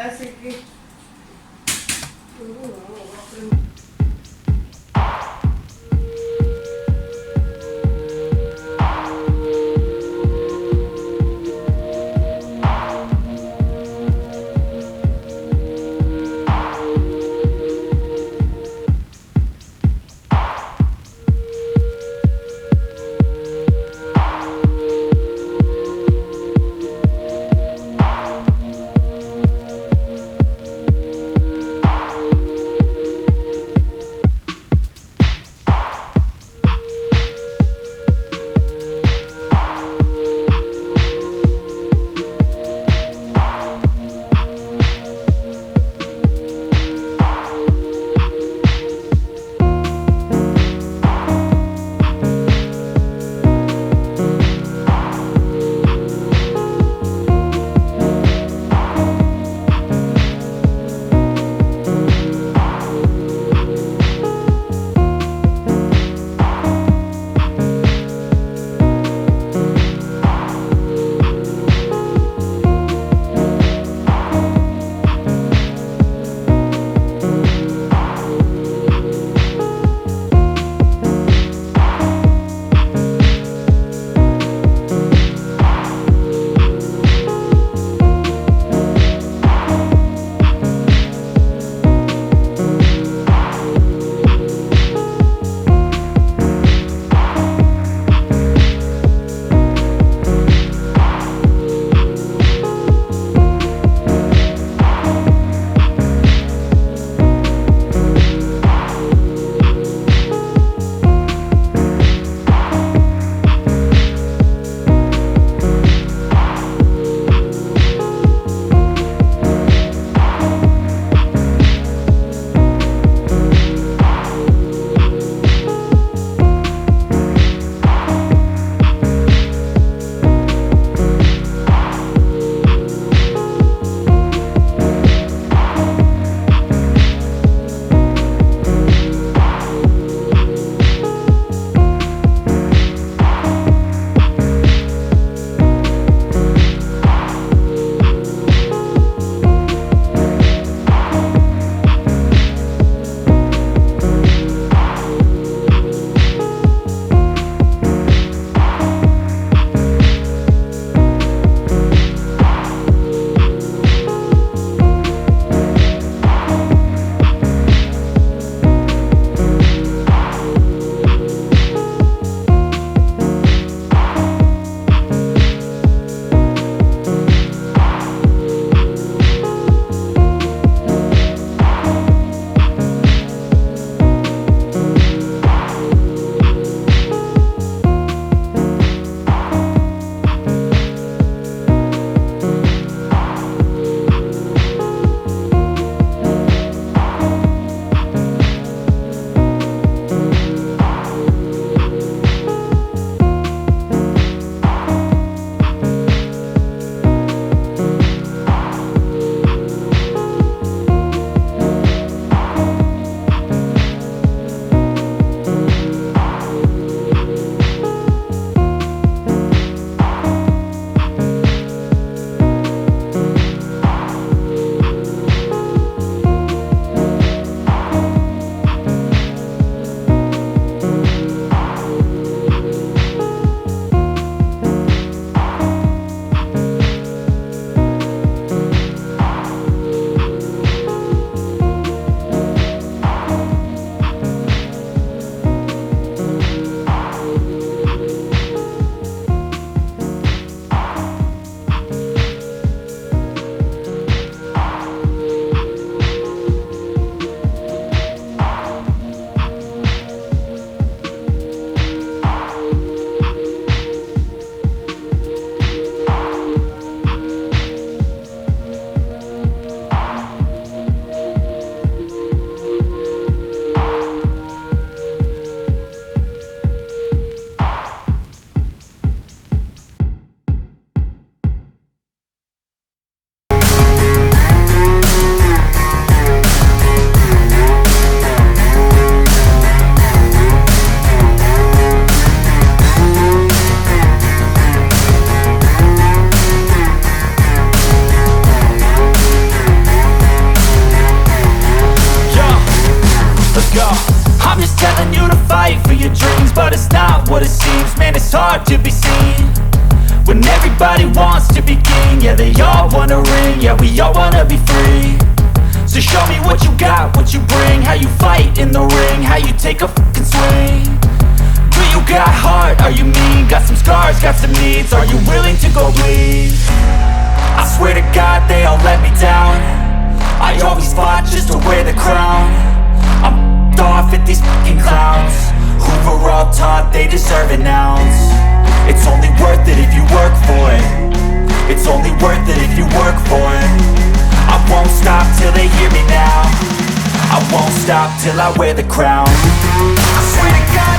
Así que... but it's not what it seems. Man, it's hard to be seen when everybody wants to be king. Yeah, they all wanna ring, yeah, we all wanna be free. So show me what you got, what you bring, how you fight in the ring, how you take a fucking swing. Do you got heart, are you mean? Got some scars, got some needs, are you willing to go bleed? I swear to God they all let me down. I always fought just to wear the crown. I'm f***ed off at these fucking clowns who were all taught they deserve an ounce. It's only worth it if you work for it. It's only worth it if you work for it. I won't stop till they hear me now. I won't stop till I wear the crown. I swear to God